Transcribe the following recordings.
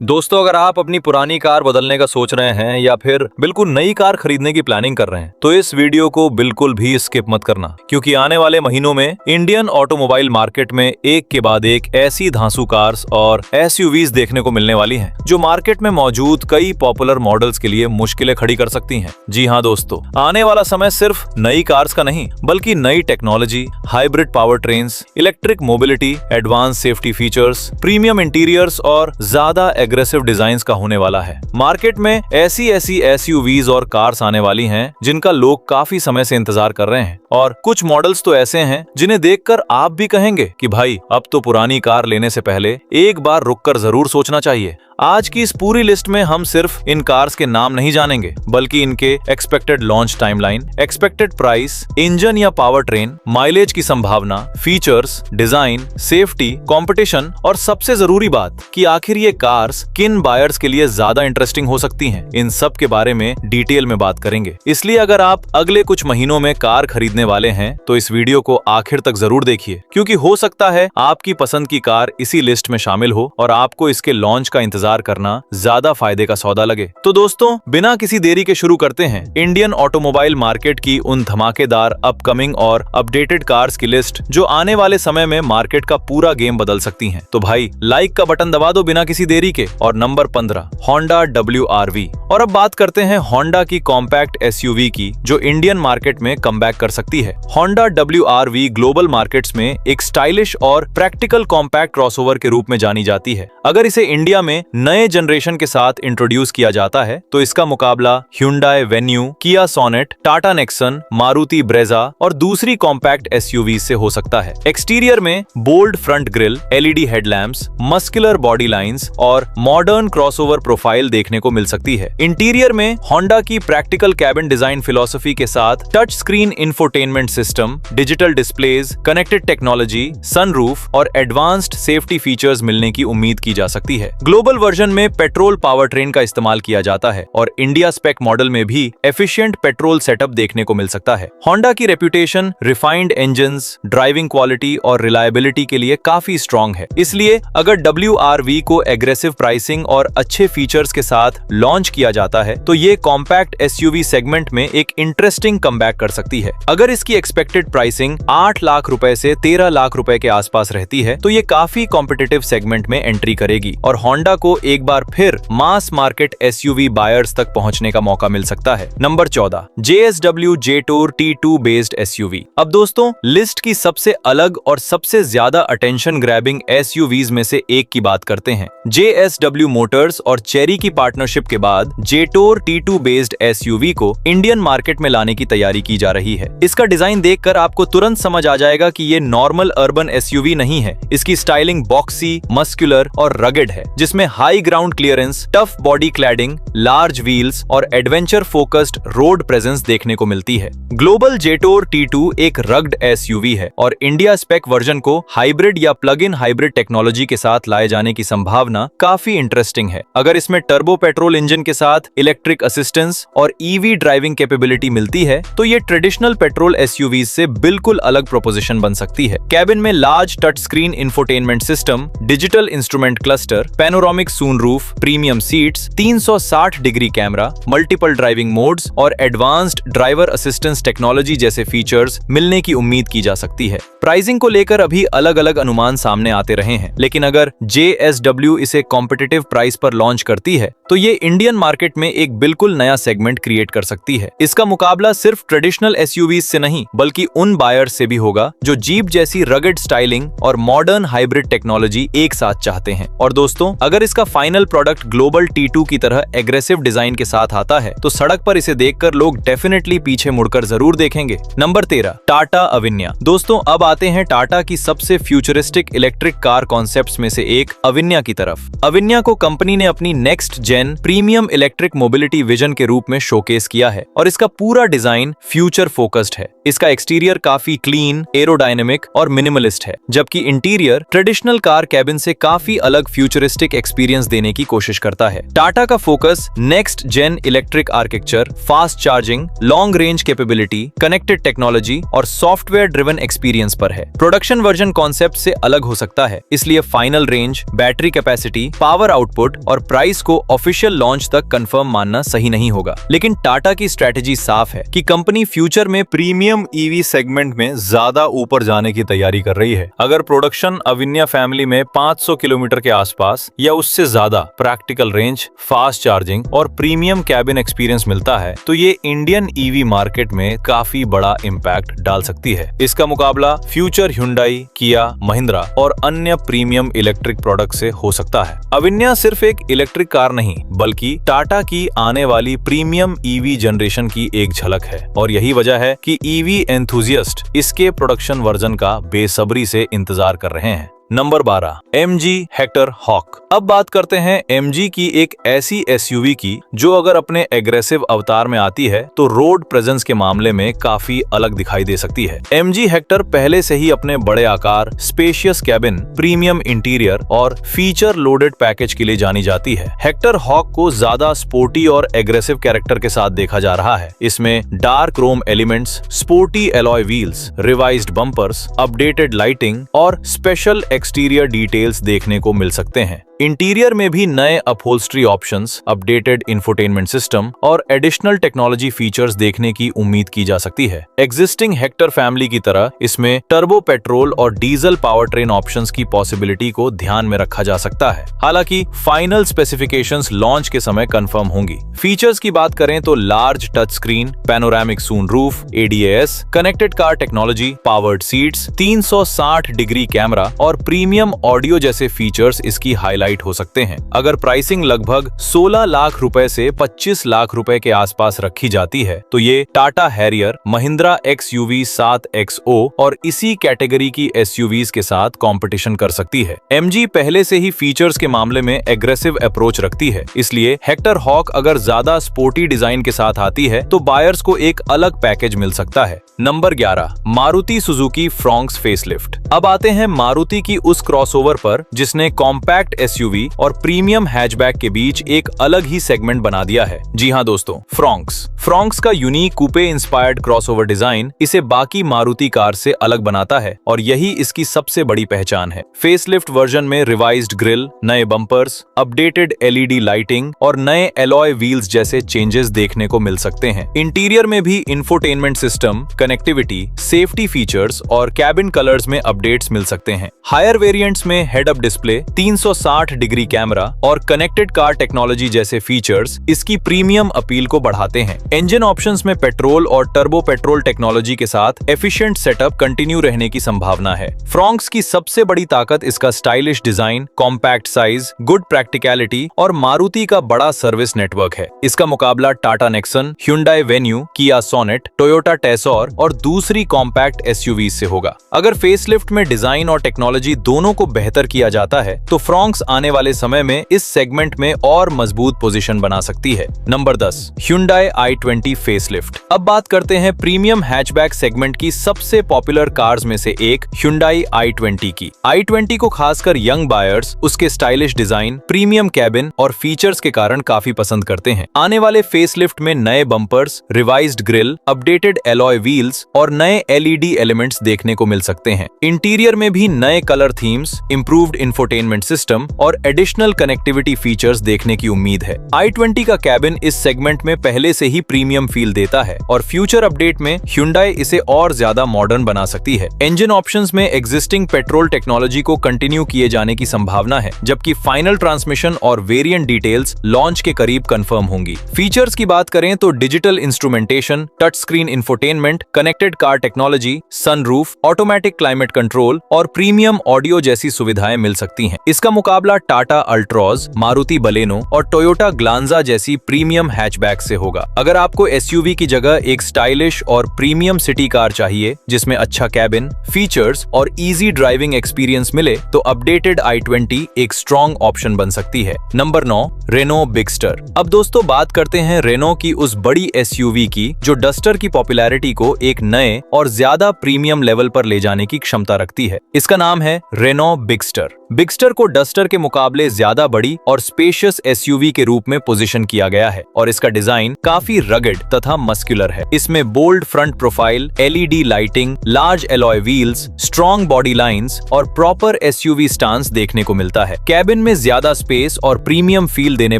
दोस्तों, अगर आप अपनी पुरानी कार बदलने का सोच रहे हैं या फिर बिल्कुल नई कार खरीदने की प्लानिंग कर रहे हैं तो इस वीडियो को बिल्कुल भी स्किप मत करना, क्योंकि आने वाले महीनों में इंडियन ऑटोमोबाइल मार्केट में एक के बाद एक ऐसी धांसू कार्स और एसयूवीज देखने को मिलने वाली हैं जो मार्केट में मौजूद कई पॉपुलर मॉडल्स के लिए मुश्किलें खड़ी कर सकती हैं। जी हाँ दोस्तों, आने वाला समय सिर्फ नई कार्स का नहीं बल्कि नई technology, hybrid power trains, electric mobility, advance safety features, premium interiors और ज्यादा एग्रेसिव डिजाइन्स का होने वाला है। मार्केट में ऐसी एसयूवीज और कार्स आने वाली हैं जिनका लोग काफी समय से इंतजार कर रहे हैं, और कुछ मॉडल्स तो ऐसे हैं जिन्हें देखकर आप भी कहेंगे कि भाई अब तो पुरानी कार लेने से पहले एक बार रुककर जरूर सोचना चाहिए। आज की इस पूरी लिस्ट में हम सिर्फ इन कार्स के नाम नहीं जानेंगे बल्कि इनके expected launch timeline, expected price, engine या पावर ट्रेन, माइलेज की संभावना, फीचर्स, डिजाइन, सेफ्टी, कंपटीशन और सबसे जरूरी बात कि आखिर ये कार्स किन बायर्स के लिए ज्यादा इंटरेस्टिंग हो सकती हैं, इन सब के बारे में डिटेल में बात करेंगे। इसलिए अगर आप अगले कुछ महीनों में कार खरीदने वाले हैं तो इस वीडियो को आखिर तक जरूर देखिए, क्योंकि हो सकता है आपकी पसंद की कार इसी लिस्ट में शामिल हो और आपको इसके लॉन्च का इंतजार करना ज्यादा फायदे का सौदा लगे। तो दोस्तों, बिना किसी देरी के शुरू करते हैं इंडियन ऑटोमोबाइल मार्केट की उन धमाकेदार अपकमिंग और अपडेटेड कार्स की लिस्ट जो आने वाले समय में मार्केट का पूरा गेम बदल सकती हैं। तो भाई लाइक का बटन दबा दो बिना किसी देरी के। और नंबर 15, होंडा WRV। और अब बात करते हैं होंडा की कॉम्पैक्ट एसयूवी की जो इंडियन मार्केट में कमबैक कर सकती है। होंडा WRV ग्लोबल मार्केट्स में एक स्टाइलिश और प्रैक्टिकल कॉम्पैक्ट क्रॉसओवर के रूप में जानी जाती है। अगर इसे इंडिया में नए जनरेशन के साथ इंट्रोड्यूस किया जाता है तो इसका मुकाबला Hyundai Venue, Kia Sonet, Tata Nexon, Maruti Brezza और दूसरी कॉम्पैक्ट एसयूवी से हो सकता है। एक्सटीरियर में bold front grille, LED headlamps, muscular body lines और मॉडर्न क्रॉसओवर प्रोफाइल देखने को मिल सकती है। इंटीरियर में होंडा की प्रैक्टिकल कैबिन डिजाइन फिलॉसफी के साथ touch screen infotainment system, digital displays, connected technology, sunroof और एडवांस्ड सेफ्टी फीचर्स मिलने की उम्मीद की जा सकती है। ग्लोबल वर्जन में पेट्रोल पावर ट्रेन का इस्तेमाल किया जाता है और इंडिया स्पेक मॉडल में भी एफिशिएंट पेट्रोल सेटअप देखने को मिल सकता है। होंडा की reputation refined engines, driving quality और रिलायबिलिटी के लिए काफी स्ट्रॉन्ग है। इसलिए अगर WRV को एग्रेसिव प्राइसिंग और अच्छे फीचर्स के साथ लॉन्च किया जाता है तो ये कॉम्पैक्ट एसयूवी सेगमेंट में एक इंटरेस्टिंग कमबैक कर सकती है। अगर इसकी एक्सपेक्टेड प्राइसिंग 8 लाख रुपए से 13 लाख रुपए के आसपास रहती है तो ये काफी कॉम्पिटिटिव सेगमेंट में एंट्री करेगी और होंडा को एक बार फिर मास मार्केट एसयूवी बायर्स तक पहुंचने का मौका मिल सकता है। Number 14, JSW Jetour T2 based SUV. अब दोस्तों, लिस्ट की सबसे अलग और सबसे ज्यादा अटेंशन ग्रैबिंग एसयूवीज में से एक की बात करते हैं। JSW मोटर्स और चेरी की पार्टनरशिप के बाद Jetour T2 बेस्ड एसयूवी को इंडियन मार्केट में लाने की तैयारी की जा रही है। इसका डिजाइन देखकर आपको तुरंत समझ आ जाएगा कि ये नॉर्मल अर्बन एसयूवी नहीं है। इसकी स्टाइलिंग बॉक्सी, मस्कुलर और रगेड है, जिसमें high ground clearance, tough body cladding, large wheels और एडवेंचर फोकस्ड रोड प्रेजेंस देखने को मिलती है। ग्लोबल Jetour T2 एक रग्ड एसयूवी है और इंडिया स्पेक वर्जन को हाइब्रिड या प्लग इन हाइब्रिड टेक्नोलॉजी के साथ लाए जाने की संभावना काफी इंटरेस्टिंग है। अगर इसमें टर्बो पेट्रोल इंजन के साथ इलेक्ट्रिक असिस्टेंस और EV ड्राइविंग कैपेबिलिटी मिलती है तो ये ट्रेडिशनल पेट्रोल एसयूवी से बिल्कुल अलग प्रोपोजिशन बन सकती है। कैबिन में large touch screen infotainment system, digital instrument cluster, panoramic sunroof, premium seats, 360 degree camera, multiple driving modes और एडवांस्ड ड्राइवर असिस्टेंस टेक्नोलॉजी जैसे फीचर्स मिलने की उम्मीद की जा सकती है। प्राइसिंग को लेकर अभी अलग अलग अनुमान सामने आते रहे हैं, लेकिन अगर JSW इसे कॉम्पिटिटिव प्राइस पर लॉन्च करती है तो ये इंडियन मार्केट में एक बिल्कुल नया सेगमेंट क्रिएट कर सकती है। इसका मुकाबला सिर्फ ट्रेडिशनल एसयूवीज से नहीं बल्कि उन बायर्स से भी होगा जो जीप जैसी रगेड स्टाइलिंग और मॉडर्न हाइब्रिड टेक्नोलॉजी एक साथ चाहते हैं। और दोस्तों, अगर इसका फाइनल प्रोडक्ट ग्लोबल T2 की तरह एग्रेसिव डिजाइन के साथ आता है तो सड़क पर इसे देखकर लोग डेफिनेटली पीछे मुड़कर जरूर देखेंगे। नंबर 13, टाटा अविन्या। दोस्तों, अब आते हैं टाटा की सबसे फ्यूचरिस्टिक इलेक्ट्रिक कार कॉन्सेप्ट्स में से एक अविन्या की तरफ। अविन्या को कंपनी ने अपनी next gen premium electric mobility vision के रूप में शोकेस किया है और इसका पूरा डिजाइन फ्यूचर फोकस्ड है। इसका एक्सटीरियर काफी क्लीन, एरोडायनेमिक और मिनिमलिस्ट है, जबकि इंटीरियर ट्रेडिशनल कार कैबिन से काफी अलग फ्यूचरिस्टिक एक्सपीरियंस एक्सपीरियंस देने की कोशिश करता है। टाटा का focus next gen electric architecture, fast charging, long range capability, connected technology और सॉफ्टवेयर ड्रिवन एक्सपीरियंस पर है। प्रोडक्शन वर्जन कॉन्सेप्ट से अलग हो सकता है, इसलिए final range, battery capacity, power output और प्राइस को ऑफिशियल लॉन्च तक कंफर्म मानना सही नहीं होगा। लेकिन टाटा की स्ट्रेटेजी साफ है कि कंपनी फ्यूचर में प्रीमियम ईवी सेगमेंट में ज्यादा ऊपर जाने की तैयारी कर रही है। अगर प्रोडक्शन अविन्या फैमिली में 500 किलोमीटर के आसपास या उससे ज्यादा प्रैक्टिकल रेंज, फास्ट चार्जिंग और प्रीमियम कैबिन एक्सपीरियंस मिलता है तो ये इंडियन ईवी मार्केट में काफी बड़ा इम्पैक्ट डाल सकती है। इसका मुकाबला फ्यूचर Hyundai, किया, महिंद्रा और अन्य प्रीमियम इलेक्ट्रिक प्रोडक्ट से हो सकता है। अविन्या सिर्फ एक इलेक्ट्रिक कार नहीं बल्कि टाटा की आने वाली प्रीमियम ईवी जनरेशन की एक झलक है और यही वजह है कि ईवी एंथुसियास्ट इसके प्रोडक्शन वर्जन का बेसब्री से इंतजार कर रहे हैं। Number 12, MG Hector Hawk. अब बात करते हैं MG की एक ऐसी SUV की जो अगर अपने एग्रेसिव अवतार में आती है तो रोड प्रेजेंस के मामले में काफी अलग दिखाई दे सकती है। MG हेक्टर पहले से ही अपने बड़े आकार, स्पेशियस कैबिन, प्रीमियम इंटीरियर और फीचर लोडेड पैकेज के लिए जानी जाती है। हेक्टर हॉक को ज्यादा स्पोर्टी और एग्रेसिव कैरेक्टर के साथ देखा जा रहा है। इसमें dark Chrome elements, sporty alloy wheels, revised bumpers, updated lighting और स्पेशल एक्सटीरियर डिटेल्स देखने को मिल सकते हैं। इंटीरियर में भी नए upholstery options, updated infotainment system और एडिशनल टेक्नोलॉजी फीचर्स देखने की उम्मीद की जा सकती है। एग्जिस्टिंग हेक्टर फैमिली की तरह इसमें टर्बो पेट्रोल और डीजल पावर ट्रेन ऑप्शंस की पॉसिबिलिटी को ध्यान में रखा जा सकता है। हालांकि फाइनल स्पेसिफिकेशंस लॉन्च के समय कंफर्म होंगी। फीचर्स की बात करें तो large touch screen, panoramic sunroof, ADAS, connected car technology, powered seats, 360 degree camera और प्रीमियम ऑडियो जैसे फीचर्स इसकी हाईलाइट हो सकते हैं। अगर प्राइसिंग लगभग 16 लाख रुपए से 25 लाख रुपए के आसपास रखी जाती है तो ये Tata Harrier, Mahindra XUV 7XO और इसी कैटेगरी की SUVs के साथ कंपटीशन कर सकती है। MG पहले से ही फीचर्स के मामले में एग्रेसिव अप्रोच रखती है, इसलिए हेक्टर हॉक अगर ज्यादा स्पोर्टी डिजाइन के साथ आती है तो बायर्स को एक अलग पैकेज मिल सकता है। Number 11, Maruti Suzuki Fronx facelift. अब आते हैं मारुति की उस क्रॉसओवर पर जिसने कॉम्पैक्ट SUV और प्रीमियम हैचबैक के बीच एक अलग ही सेगमेंट बना दिया है। जी हाँ दोस्तों, फ्रॉन्क्स का यूनिक कूपे इंस्पायर्ड क्रॉसओवर डिजाइन इसे बाकी मारुति कार से अलग बनाता है और यही इसकी सबसे बड़ी पहचान है। फेसलिफ्ट वर्जन में रिवाइज्ड ग्रिल, नए बम्पर्स, अपडेटेड LED लाइटिंग और नए एलॉय व्हील्स जैसे चेंजेस देखने को मिल सकते हैं। इंटीरियर में भी infotainment system, connectivity, safety features और कैबिन कलर्स में अपडेट्स मिल सकते हैं। हायर वेरिएंट्स में head up display, 360 degree camera और कनेक्टेड कार टेक्नोलॉजी जैसे फीचर्स इसकी प्रीमियम अपील को बढ़ाते हैं। इंजन ऑप्शंस में पेट्रोल और टर्बो पेट्रोल टेक्नोलॉजी के साथ एफिशिएंट सेटअप कंटिन्यू रहने की संभावना है। फ्रॉन्क्स की सबसे बड़ी ताकत इसका stylish design, compact size, good practicality और मारुति का बड़ा सर्विस नेटवर्क है। इसका मुकाबला टाटा नेक्सन, Hyundai Venue, किया सोनेट, टोयोटा टेसॉर और दूसरी कॉम्पैक्ट SUVs से होगा। अगर फेसलिफ्ट में डिजाइन और टेक्नोलॉजी दोनों को बेहतर किया जाता है तो फ्रॉन्क्स आने वाले समय में इस सेगमेंट में और मजबूत पोजीशन बना सकती है। Number 10, Hyundai i20 facelift. अब बात करते हैं प्रीमियम हैचबैक सेगमेंट की सबसे पॉपुलर कार्स में से एक Hyundai i20 की। i20 को खासकर यंग बायर्स उसके स्टाइलिश डिजाइन, प्रीमियम कैबिन और फीचर्स के कारण काफी पसंद करते हैं। आने वाले फेसलिफ्ट में नए bumpers, revised grill, updated alloy wheels और नए LED एलिमेंट्स देखने को मिल सकते हैं। इंटीरियर में भी नए colour themes, improved infotainment system और एडिशनल कनेक्टिविटी फीचर्स देखने की उम्मीद है। i20 का कैबिन इस सेगमेंट में पहले से ही प्रीमियम फील देता है और फ्यूचर अपडेट में Hyundai इसे और ज्यादा मॉडर्न बना सकती है। इंजन ऑप्शंस में एग्जिस्टिंग पेट्रोल टेक्नोलॉजी को कंटिन्यू किए जाने की संभावना है, जबकि फाइनल ट्रांसमिशन और वेरिएंट डिटेल्स लॉन्च के करीब कंफर्म होंगी। फीचर्स की बात करें तो digital instrumentation, touch screen infotainment, connected car technology, sunroof, automatic climate control और प्रीमियम ऑडियो जैसी सुविधाएं मिल सकती हैं। इसका मुकाबला टाटा अल्ट्रॉज, मारुति बलेनो और टोयोटा ग्लांजा जैसी प्रीमियम हैचबैक से होगा। अगर आपको SUV की जगह एक स्टाइलिश और प्रीमियम सिटी कार चाहिए जिसमें अच्छा कैबिन, फीचर्स और इजी ड्राइविंग एक्सपीरियंस मिले तो अपडेटेड i20 एक स्ट्रॉन्ग ऑप्शन बन सकती है। Number 9, Renault Bigster. अब दोस्तों बात करते हैं रेनो की उस बड़ी SUV की जो डस्टर की पॉपुलैरिटी को एक नए और ज्यादा प्रीमियम लेवल पर ले जाने की क्षमता रखती है। इसका नाम है रेनो बिगस्टर। बिगस्टर को डस्टर के मुकाबले ज्यादा बड़ी और स्पेशियस एसयूवी के रूप में पोजीशन किया गया है और इसका डिजाइन काफी रगड तथा मस्कुलर है। इसमें bold front profile, LED lighting, large alloy wheels, strong body lines और प्रॉपर एसयूवी स्टांस देखने को मिलता है। कैबिन में ज्यादा स्पेस और प्रीमियम फील देने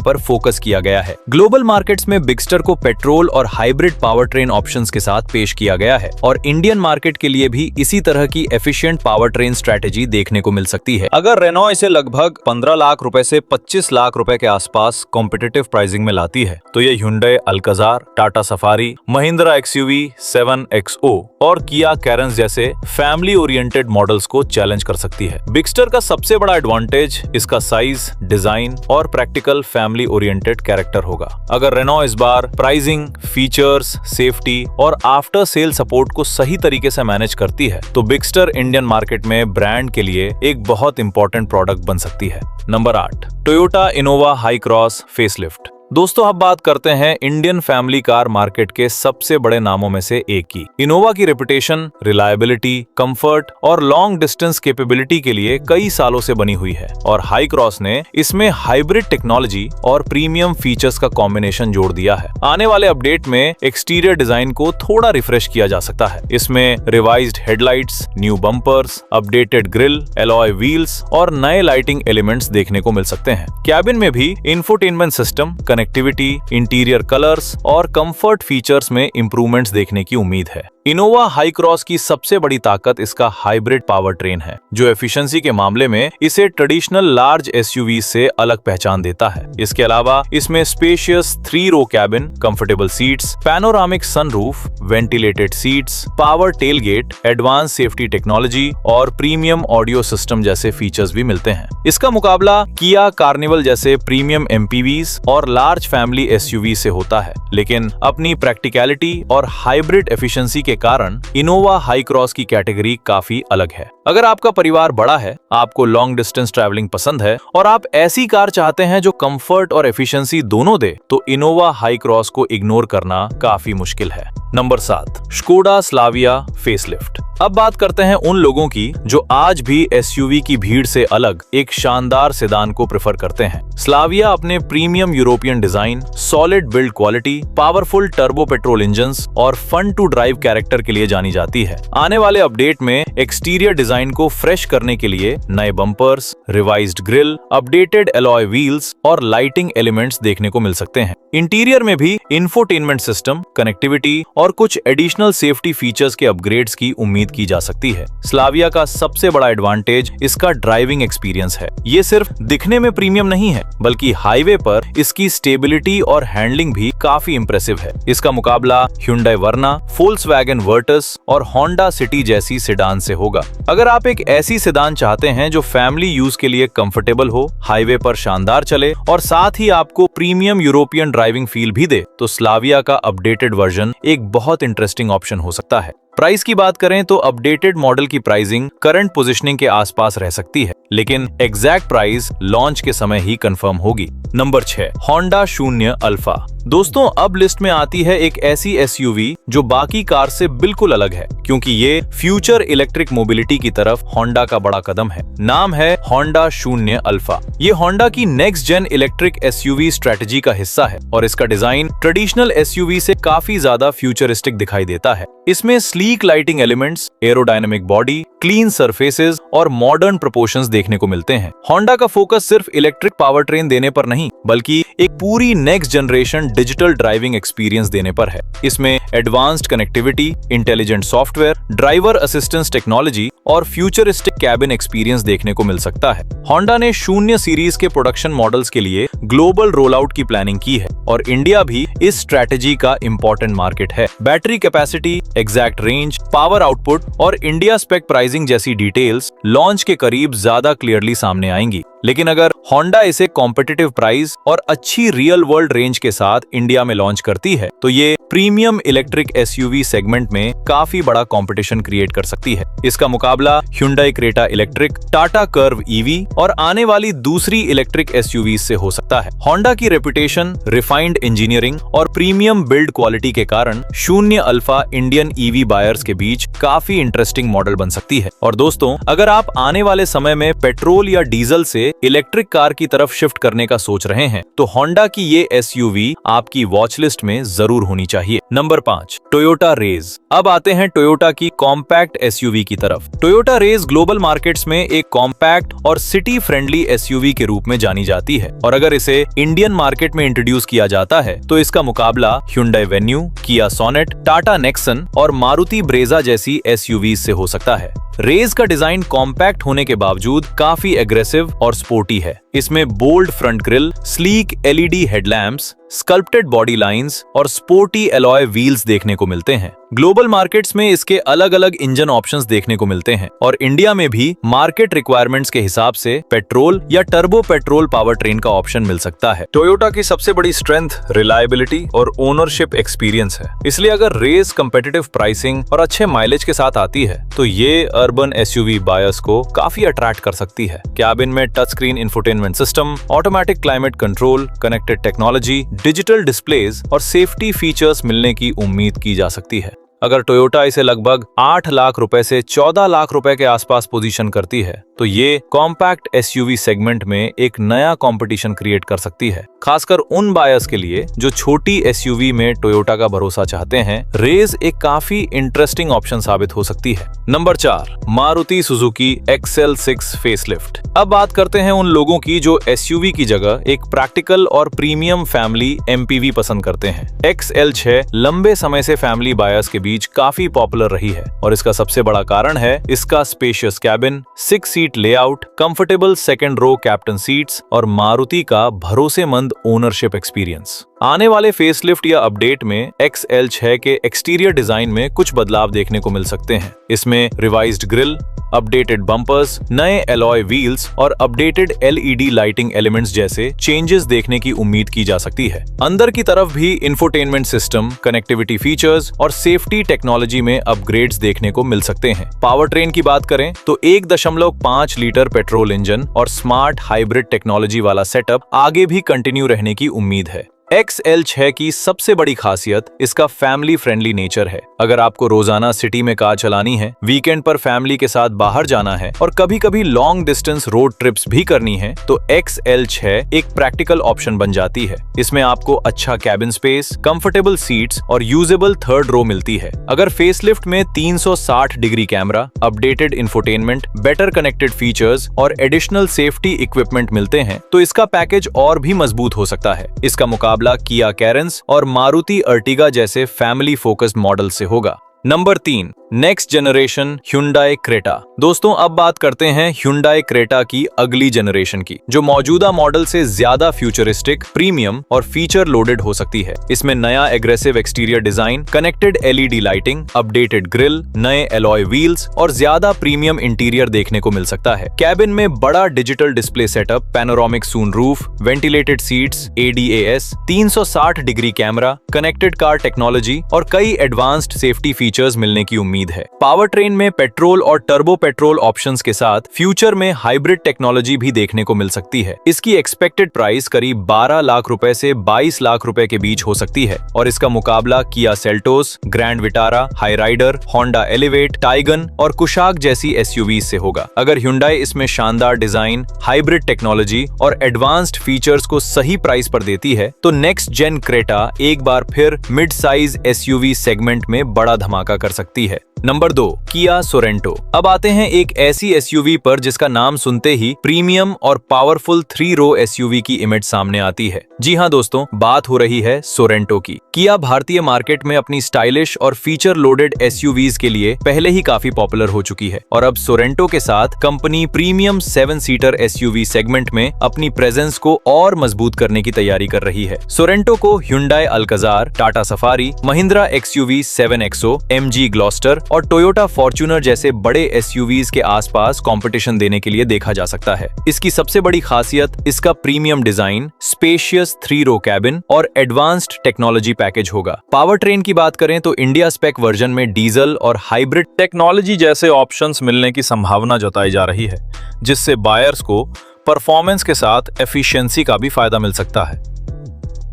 पर फोकस किया गया है। ग्लोबल मार्केट्स में बिगस्टर को पेट्रोल और हाइब्रिड पावर ट्रेन ऑप्शंस के साथ पेश किया गया है और इंडियन मार्केट के लिए भी इसी तरह की एफिशिएंट पावर ट्रेन स्ट्रेटेजी देखने को मिल सकती है। अगर रेनॉ इसे लगभग 15 लाख रुपए से 25 लाख रुपए के आसपास कॉम्पिटिटिव प्राइसिंग में लाती है तो ये Hyundai Alcazar, Tata safari, Mahindra XUV 7XO और किया कैरेंस जैसे फैमिली ओरिएंटेड मॉडल्स को चैलेंज कर सकती है। बिगस्टर का सबसे बड़ा एडवांटेज इसका साइज, डिजाइन और प्रैक्टिकल फैमिली ओरिएंटेड कैरेक्टर होगा। अगर रेनॉ इस बार प्राइसिंग, फीचर्स, सेफ्टी और आफ्टर सेल सपोर्ट को सही तरीके से मैनेज करती है तो बिगस्टर इंडियन मार्केट में ब्रांड के लिए एक बहुत इंपॉर्टेंट प्रोडक्ट बन सकती है। Number 8, Toyota Innova high cross facelift. दोस्तों अब बात करते हैं इंडियन फैमिली कार मार्केट के सबसे बड़े नामों में से एक की। इनोवा की रेपुटेशन रिलायबिलिटी, कंफर्ट और लॉन्ग डिस्टेंस कैपेबिलिटी के लिए कई सालों से बनी हुई है और हाई क्रॉस ने इसमें हाइब्रिड टेक्नोलॉजी और प्रीमियम फीचर्स का कॉम्बिनेशन जोड़ दिया है। आने वाले अपडेट में एक्सटीरियर डिजाइन को थोड़ा रिफ्रेश किया जा सकता है। इसमें revised headlights, new bumpers, updated grill, alloy wheels और नए लाइटिंग एलिमेंट्स देखने को मिल सकते हैं। कैबिन में भी infotainment system, connectivity, interior colours और कंफर्ट फीचर्स में इंप्रूवमेंट्स देखने की उम्मीद है। इनोवा हाई क्रॉस की सबसे बड़ी ताकत इसका हाइब्रिड पावर ट्रेन है जो एफिशिएंसी के मामले में इसे ट्रेडिशनल लार्ज एसयूवी से अलग पहचान देता है। इसके अलावा इसमें spacious 3 row cabin, comfortable seats, panoramic sunroof, ventilated seats, power tailgate, advance safety technology और प्रीमियम ऑडियो सिस्टम जैसे फीचर्स भी मिलते हैं। इसका मुकाबला किया कार्निवल जैसे प्रीमियम एमपीवीज और लार्ज फैमिली एसयूवी से होता है, लेकिन अपनी प्रैक्टिकलिटी और हाइब्रिड एफिशिएंसी के कारण इनोवा हाई क्रॉस की कैटेगरी काफी अलग है। अगर आपका परिवार बड़ा है, आपको लॉन्ग डिस्टेंस ट्रैवलिंग पसंद है और आप ऐसी कार चाहते हैं जो कंफर्ट और एफिशिएंसी दोनों दे, तो इनोवा हाई क्रॉस को इग्नोर करना काफी मुश्किल है। Number 7, Skoda Slavia facelift. अब बात करते हैं उन लोगों की जो आज भी एसयूवी की भीड़ से अलग एक शानदार सेडान को प्रेफर करते हैं। स्लाविया अपने premium European design, solid build quality, powerful turbo petrol engines और फन टू ड्राइव कैरेक्टर के लिए जानी जाती है। आने वाले अपडेट में एक्सटीरियर डिजाइन को फ्रेश करने के लिए नए bumpers, revised grill, updated alloy wheels और लाइटिंग एलिमेंट्स देखने को मिल सकते हैं। इंटीरियर में भी इंफोटेनमेंट सिस्टम, कनेक्टिविटी और कुछ एडिशनल सेफ्टी फीचर्स के अपग्रेड्स की उम्मीद की जा सकती है। स्लाविया का सबसे बड़ा एडवांटेज इसका ड्राइविंग एक्सपीरियंस है। ये सिर्फ दिखने में प्रीमियम नहीं है, बल्कि हाईवे पर इसकी स्टेबिलिटी और हैंडलिंग भी काफी इंप्रेसिव है। इसका मुकाबला Hyundai वर्ना, Volkswagen वर्टस और Honda सिटी जैसी सेडान से होगा। अगर आप एक ऐसी सेडान चाहते हैं जो फैमिली यूज के लिए कंफर्टेबल हो, हाईवे पर शानदार चले और साथ ही आपको प्रीमियम यूरोपियन ड्राइविंग फील भी दे, तो स्लाविया का अपडेटेड वर्जन एक बहुत इंटरेस्टिंग ऑप्शन हो सकता है। प्राइस की बात करें तो अपडेटेड मॉडल की प्राइसिंग करंट पोजीशनिंग के आसपास रह सकती है, लेकिन एग्जैक्ट प्राइस लॉन्च के समय ही कंफर्म होगी। नंबर 6, Honda शून्य अल्फा। दोस्तों अब लिस्ट में आती है एक ऐसी एसयूवी जो बाकी कार से बिल्कुल अलग है, क्योंकि ये फ्यूचर इलेक्ट्रिक मोबिलिटी की तरफ Honda का बड़ा कदम है। नाम है Honda शून्य अल्फा। ये Honda की next gen electric SUV strategy का हिस्सा है और इसका डिजाइन ट्रेडिशनल एसयूवी से काफी ज्यादा फ्यूचरिस्टिक दिखाई देता है। इसमें sleek lighting elements, aerodynamic body, clean surfaces और मॉडर्न प्रोपोर्शंस देखने को मिलते हैं। Honda का फोकस सिर्फ इलेक्ट्रिक पावर ट्रेन देने पर नहीं, बल्कि एक पूरी next generation digital driving experience देने पर है। इसमें advanced connectivity, intelligent software, driver assistance technology और फ्यूचरिस्टिक कैबिन एक्सपीरियंस देखने को मिल सकता है। Honda ने शून्य सीरीज के प्रोडक्शन मॉडल्स के लिए ग्लोबल रोल आउट की प्लानिंग की है और इंडिया भी इस स्ट्रेटेजी का इंपॉर्टेंट मार्केट है। Battery capacity, exact range, power output और इंडिया स्पेक प्राइसिंग जैसी डिटेल्स लॉन्च के करीब ज्यादा क्लियरली सामने आएंगी। लेकिन अगर होंडा इसे कॉम्पिटिटिव प्राइस और अच्छी रियल वर्ल्ड रेंज के साथ इंडिया में लॉन्च करती है तो ये प्रीमियम इलेक्ट्रिक एसयूवी सेगमेंट में काफी बड़ा कंपटीशन क्रिएट कर सकती है। इसका मुकाबला Hyundai Creta electric, Tata Curvv EV और आने वाली दूसरी इलेक्ट्रिक एसयूवी से हो सकता है। होंडा की रेपुटेशन, रिफाइंड इंजीनियरिंग और प्रीमियम बिल्ड क्वालिटी के कारण शून्य अल्फा इंडियन ईवी बायर्स के बीच काफी इंटरेस्टिंग मॉडल बन सकती है। और दोस्तों, अगर आप आने वाले समय में पेट्रोल या डीजल से इलेक्ट्रिक कार की तरफ शिफ्ट करने का सोच रहे हैं तो होंडा की ये एसयूवी आपकी वॉच लिस्ट में जरूर होनी चाहिए। Number 5, Toyota Raize. अब आते हैं टोयोटा की कॉम्पैक्ट एसयूवी की तरफ। टोयोटा रेज ग्लोबल मार्केट्स में एक कॉम्पैक्ट और सिटी फ्रेंडली एसयूवी के रूप में जानी जाती है और अगर इसे इंडियन मार्केट में इंट्रोड्यूस किया जाता है तो इसका मुकाबला Hyundai वेन्यू, किया सोनेट, टाटा नेक्सन और मारुति ब्रेजा जैसी एसयूवी से हो सकता है। रेज का डिजाइन कॉम्पैक्ट होने के बावजूद काफी एग्रेसिव और स्पोर्टी है। इसमें bold front grille, sleek LED headlamps, sculpted body lines और स्पोर्टी एलॉय व्हील्स देखने को मिलते हैं। ग्लोबल मार्केट्स में इसके अलग अलग इंजन ऑप्शंस देखने को मिलते हैं और इंडिया में भी मार्केट रिक्वायरमेंट्स के हिसाब से पेट्रोल या टर्बो पेट्रोल पावर ट्रेन का ऑप्शन मिल सकता है। टोयोटा की सबसे बड़ी स्ट्रेंथ रिलायबिलिटी और ओनरशिप एक्सपीरियंस है, इसलिए अगर रेस कंपेटिटिव प्राइसिंग और अच्छे माइलेज के साथ आती है तो ये अर्बन एसयूवी बायर्स को काफी अट्रैक्ट कर सकती है। कैबिन में touch screen infotainment system, automatic climate control, connected technology, digital displays और सेफ्टी फीचर्स मिलने की उम्मीद की जा सकती है। अगर टोयोटा इसे लगभग 8 लाख रुपए से 14 लाख रुपए के आसपास पोजीशन करती है तो ये कॉम्पैक्ट एसयूवी सेगमेंट में एक नया कंपटीशन क्रिएट कर सकती है, खासकर उन बायर्स के लिए जो छोटी एसयूवी में टोयोटा का भरोसा चाहते हैं। रेज एक काफी इंटरेस्टिंग ऑप्शन साबित हो सकती है। Number 4, Maruti Suzuki XL6 facelift. अब बात करते हैं उन लोगों की जो एसयूवी की जगह एक प्रैक्टिकल और प्रीमियम फैमिली एमपीवी पसंद करते हैं। XL6 लंबे समय से फैमिली बायर्स के बीच काफी पॉपुलर रही है और इसका सबसे बड़ा कारण है इसका spacious cabin, 6 seat layout, comfortable second row captain seats और मारुति का भरोसेमंद ओनरशिप एक्सपीरियंस। आने वाले फेसलिफ्ट या अपडेट में XL6 के एक्सटीरियर डिजाइन में कुछ बदलाव देखने को मिल सकते हैं। इसमें रिवाइज्ड ग्रिल, अपडेटेड बम्पर्स, नए एलॉय व्हील्स और अपडेटेड एलईडी लाइटिंग एलिमेंट्स जैसे चेंजेस देखने की उम्मीद की जा सकती है। अंदर की तरफ भी इंफोटेनमेंट सिस्टम, कनेक्टिविटी फीचर्स और सेफ्टी टेक्नोलॉजी में अपग्रेड्स देखने को मिल सकते हैं। पावर ट्रेन की बात करें तो 1.5 लीटर पेट्रोल इंजन और स्मार्ट हाइब्रिड टेक्नोलॉजी वाला सेटअप आगे भी कंटिन्यू रहने की उम्मीद है। XL6 की सबसे बड़ी खासियत इसका फैमिली फ्रेंडली नेचर है। अगर आपको रोजाना सिटी में कार चलानी है, वीकेंड पर फैमिली के साथ बाहर जाना है और कभी-कभी लॉन्ग डिस्टेंस रोड ट्रिप्स भी करनी है तो XL6 एक प्रैक्टिकल ऑप्शन बन जाती है। इसमें आपको अच्छा कैबिन स्पेस, कंफर्टेबल सीट्स और यूजेबल थर्ड रो मिलती है। अगर फेसलिफ्ट में 360 degree camera, updated infotainment, better connected features और एडिशनल सेफ्टी इक्विपमेंट मिलते हैं तो इसका पैकेज और भी मजबूत हो सकता है। इसका मुकाबला किया कैरेंस और मारुति अर्टिगा जैसे फैमिली फोकस्ड मॉडल से होगा। Number 3, next generation Hyundai Creta. दोस्तों, अब बात करते हैं Hyundai क्रेटा की अगली जनरेशन की, जो मौजूदा मॉडल से ज्यादा फ्यूचरिस्टिक, प्रीमियम और फीचर लोडेड हो सकती है। इसमें नया aggressive exterior design, connected LED lighting, updated grill, नए एलॉय व्हील्स और ज्यादा प्रीमियम इंटीरियर देखने को मिल सकता है। कैबिन में बड़ा digital display setup, panoramic sunroof, ventilated seats, ADAS, 360 degree camera, connected car technology और कई एडवांस्ड सेफ्टी फीचर्स मिलने की उम्मीद है। पावर ट्रेन में पेट्रोल और टर्बो पेट्रोल ऑप्शंस के साथ फ्यूचर में हाइब्रिड टेक्नोलॉजी भी देखने को मिल सकती है। इसकी एक्सपेक्टेड प्राइस करीब 12 लाख रुपए से 22 लाख रुपए के बीच हो सकती है और इसका मुकाबला किया Seltos, Grand Vitara, Hyryder, Honda Elevate, Taigun और कुशाक जैसी एसयूवी से होगा। अगर Hyundai इसमें शानदार डिजाइन, हाइब्रिड टेक्नोलॉजी और एडवांस्ड फीचर्स को सही प्राइस पर देती है तो नेक्स्ट जेन क्रेटा एक बार फिर मिड साइज एसयूवी सेगमेंट में बड़ा धमाका कर सकती है। नंबर 2, किया सोरेंटो। अब आते हैं एक ऐसी एसयूवी पर जिसका नाम सुनते ही प्रीमियम और पावरफुल 3 रो एसयूवी की इमेज सामने आती है। जी हाँ दोस्तों, बात हो रही है सोरेंटो की। किया भारतीय मार्केट में अपनी स्टाइलिश और फीचर लोडेड एसयूवीज के लिए पहले ही काफी पॉपुलर हो चुकी है और अब सोरेंटो के साथ company premium 7 seater SUV segment में अपनी प्रेजेंस को और मजबूत करने की तैयारी कर रही है। सोरेंटो को Hyundai Alcazar, Tata safari, Mahindra XUV 7XO, MG Gloster और टोयोटा फॉर्च्यूनर जैसे बड़े एसयूवीज के आसपास कंपटीशन देने के लिए देखा जा सकता है। इसकी सबसे बड़ी खासियत इसका premium design, spacious 3 row cabin और एडवांस्ड टेक्नोलॉजी पैकेज होगा। पावर ट्रेन की बात करें तो इंडिया स्पेक वर्जन में डीजल और हाइब्रिड टेक्नोलॉजी जैसे ऑप्शंस मिलने की संभावना जताई जा रही है, जिससे बायर्स को परफॉर्मेंस के साथ एफिशिएंसी का भी फायदा मिल सकता है।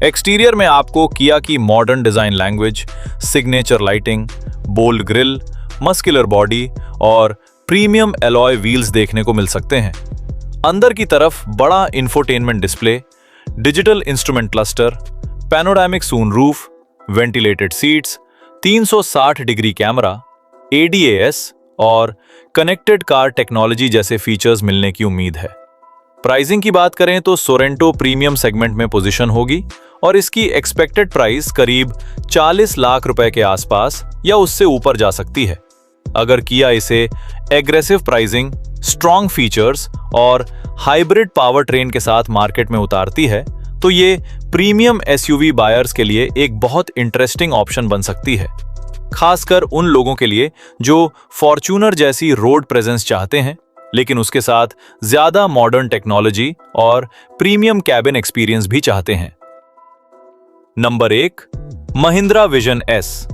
एक्सटीरियर में आपको किया की modern design language, signature lighting, bold grille, muscular body और प्रीमियम एलॉय व्हील्स देखने को मिल सकते हैं। अंदर की तरफ बड़ा infotainment display, digital instrument cluster, panoramic sunroof, ventilated seats, 360 degree camera, ADAS और कनेक्टेड कार टेक्नोलॉजी जैसे फीचर्स मिलने की उम्मीद है। प्राइसिंग की बात करें तो सोरेंटो प्रीमियम सेगमेंट में पोजीशन होगी और इसकी एक्सपेक्टेड प्राइस करीब 40 लाख रुपए के आसपास या उससे ऊपर जा सकती है। अगर किया इसे एग्रेसिव प्राइसिंग, स्ट्रॉन्ग फीचर्स और हाइब्रिड पावर ट्रेन के साथ मार्केट में उतारती है तो ये प्रीमियम एसयूवी बायर्स के लिए एक बहुत इंटरेस्टिंग ऑप्शन बन सकती है, खासकर उन लोगों के लिए जो फॉर्च्यूनर जैसी रोड प्रेजेंस चाहते हैं लेकिन उसके साथ ज्यादा मॉडर्न टेक्नोलॉजी और प्रीमियम कैबिन एक्सपीरियंस भी चाहते हैं। Number 1, Mahindra vision S.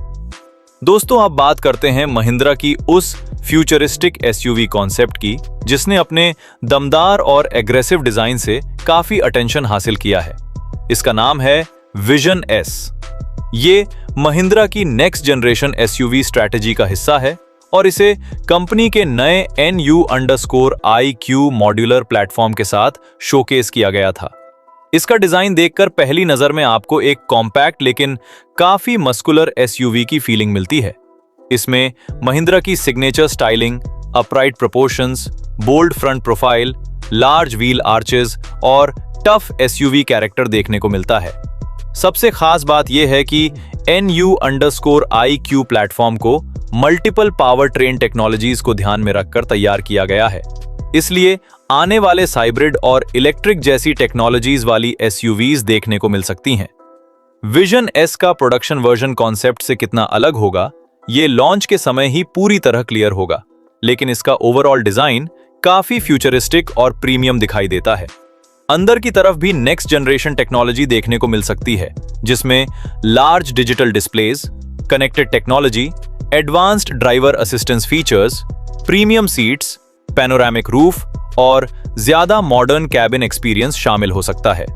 दोस्तों, अब बात करते हैं महिंद्रा की उस फ्यूचरिस्टिक एसयूवी कॉन्सेप्ट की जिसने अपने दमदार और एग्रेसिव डिजाइन से काफी अटेंशन हासिल किया है। इसका नाम है विजन एस। ये महिंद्रा की नेक्स्ट जनरेशन एसयूवी स्ट्रैटेजी का हिस्सा है और इसे कंपनी के नए NU_IQ मॉड्यूलर प्लेटफॉर्म के साथ शोकेस किया गया था। इसका डिजाइन देखकर पहली नजर में आपको एक कॉम्पैक्ट लेकिन काफी मस्कुलर एसयूवी की फीलिंग मिलती है। इसमें महिंद्रा की signature styling, upright proportions, bold front profile, large wheel arches और टफ एसयूवी कैरेक्टर देखने को मिलता है। सबसे खास बात यह है कि NU_IQ प्लेटफॉर्म को मल्टीपल पावर ट्रेन टेक्नोलॉजीज को ध्यान में रखकर तैयार किया गया है। इसलिए आने वाले हाइब्रिड और इलेक्ट्रिक जैसी टेक्नोलॉजीज वाली एसयूवीज देखने को मिल सकती हैं। विजन एस का प्रोडक्शन वर्जन कॉन्सेप्ट से कितना अलग होगा, ये लॉन्च के समय ही पूरी तरह क्लियर होगा, लेकिन इसका ओवरऑल डिजाइन काफी फ्यूचरिस्टिक और प्रीमियम दिखाई देता है। अंदर की तरफ भी नेक्स्ट जनरेशन टेक्नोलॉजी देखने को मिल सकती है, जिसमें large digital displays, connected technology, advanced driver assistance features, premium seats, panoramic roof और ज्यादा मॉडर्न कैबिन एक्सपीरियंस शामिल हो सकता है।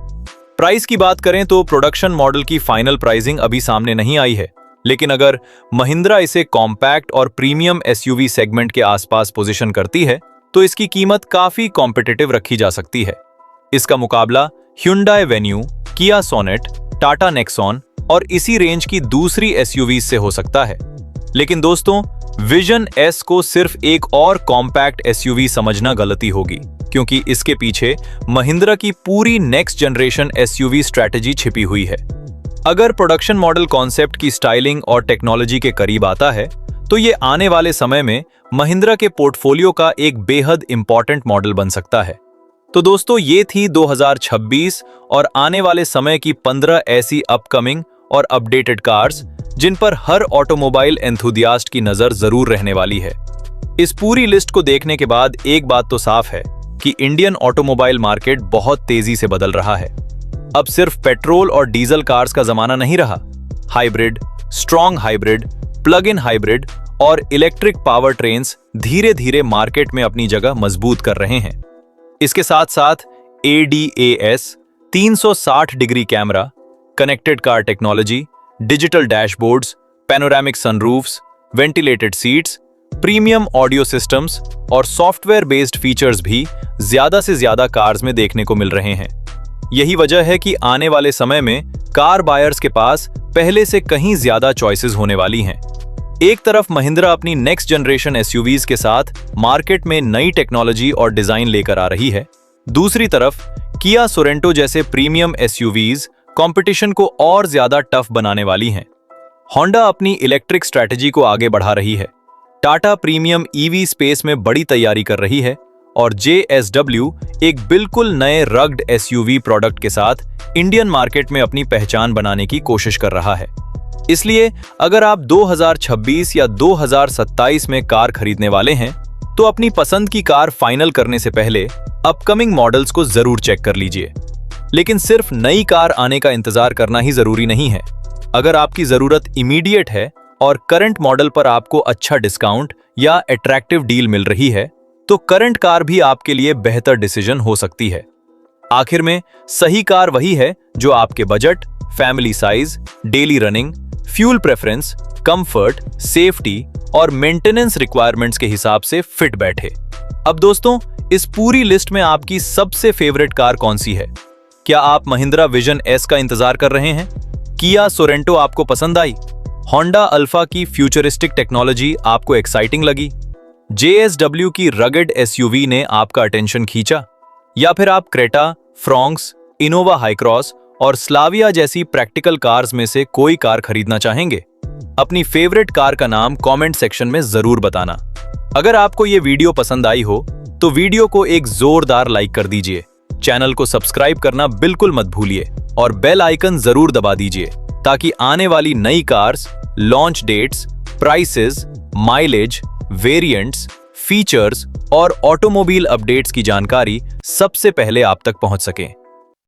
प्राइस की बात करें तो प्रोडक्शन मॉडल की फाइनल प्राइसिंग अभी सामने नहीं आई है, लेकिन अगर महिंद्रा इसे कॉम्पैक्ट और प्रीमियम एसयूवी सेगमेंट के आसपास पोजीशन करती है तो इसकी कीमत काफी कॉम्पिटिटिव रखी जा सकती है। इसका मुकाबला Hyundai Venue, Kia Sonet, Tata Nexon और इसी रेंज की दूसरी एसयूवी से हो सकता है। लेकिन दोस्तों, विजन एस को सिर्फ एक और कॉम्पैक्ट एसयूवी समझना गलती होगी, क्योंकि इसके पीछे महिंद्रा की पूरी नेक्स्ट जनरेशन एसयूवी स्ट्रैटेजी छिपी हुई है। अगर प्रोडक्शन मॉडल कॉन्सेप्ट की स्टाइलिंग और टेक्नोलॉजी के करीब आता है तो ये आने वाले समय में महिंद्रा के पोर्टफोलियो का एक बेहद इंपॉर्टेंट मॉडल बन सकता है। तो दोस्तों, ये थी 2026 और आने वाले समय की 15 ऐसी अपकमिंग और अपडेटेड कार्स जिन पर हर ऑटोमोबाइल एंथुसियास्ट की नजर जरूर रहने वाली है। इस पूरी लिस्ट को देखने के बाद एक बात तो साफ है कि इंडियन ऑटोमोबाइल मार्केट बहुत तेजी से बदल रहा है। अब सिर्फ पेट्रोल और डीजल कार्स का जमाना नहीं रहा। Hybrid, strong hybrid, plug in hybrid और इलेक्ट्रिक पावर ट्रेन्स धीरे धीरे मार्केट में अपनी जगह मजबूत कर रहे हैं। इसके साथ साथ ADAS, 360 degree camera, connected car technology, digital dashboards, panoramic sunroofs, ventilated seats, premium audio systems और सॉफ्टवेयर बेस्ड फीचर्स भी ज्यादा से ज्यादा कार्स में देखने को मिल रहे हैं। यही वजह है कि आने वाले समय में कार बायर्स के पास पहले से कहीं ज्यादा चॉइसेस होने वाली हैं। एक तरफ महिंद्रा अपनी नेक्स्ट जनरेशन एसयूवीज के साथ मार्केट में नई टेक्नोलॉजी और डिजाइन लेकर आ रही है, दूसरी तरफ किया सोरेंटो जैसे प्रीमियम एसयूवीज कंपटीशन को और ज्यादा टफ बनाने वाली हैं। होंडा अपनी इलेक्ट्रिक स्ट्रैटेजी को आगे बढ़ा रही है, टाटा प्रीमियम ईवी स्पेस में बड़ी तैयारी कर रही है और JSW एक बिल्कुल नए रग्ड एसयूवी प्रोडक्ट के साथ इंडियन मार्केट में अपनी पहचान बनाने की कोशिश कर रहा है। इसलिए अगर आप 2026 या 2027 में कार खरीदने वाले हैं तो अपनी पसंद की कार फाइनल करने से पहले अपकमिंग मॉडल्स को जरूर चेक कर लीजिए। लेकिन सिर्फ नई कार आने का इंतजार करना ही जरूरी नहीं है। अगर आपकी जरूरत इमीडिएट है और करंट मॉडल पर आपको अच्छा डिस्काउंट या अट्रैक्टिव डील मिल रही है तो करंट कार भी आपके लिए बेहतर डिसीजन हो सकती है। आखिर में सही कार वही है जो आपके budget, family size, daily running, fuel preference, comfort, safety और मेंटेनेंस रिक्वायरमेंट्स के हिसाब से फिट बैठे। अब दोस्तों, इस पूरी लिस्ट में आपकी सबसे फेवरेट कार कौन सी है? क्या आप महिंद्रा विजन एस का इंतजार कर रहे हैं? किया सोरेंटो आपको पसंद आई? होंडा अल्फा की फ्यूचरिस्टिक टेक्नोलॉजी आपको एक्साइटिंग लगी? JSW की रगड SUV ने आपका अटेंशन खींचा? या फिर आप क्रेटा, फ्रॉन्क्स, इनोवा हाईक्रॉस और स्लाविया जैसी प्रैक्टिकल कार्स में से कोई कार खरीदना चाहेंगे? अपनी फेवरेट कार का नाम कमेंट सेक्शन में जरूर बताना। अगर आपको ये वीडियो पसंद आई हो तो वीडियो को एक जोरदार लाइक कर दीजिए। चैनल को सब्सक्राइब करना बिल्कुल मत भूलिए और बेल आइकन जरूर दबा दीजिए ताकि आने वाली नई cars, launch dates, prices, mileage, variants, features और ऑटोमोबाइल अपडेट्स की जानकारी सबसे पहले आप तक पहुंच सके।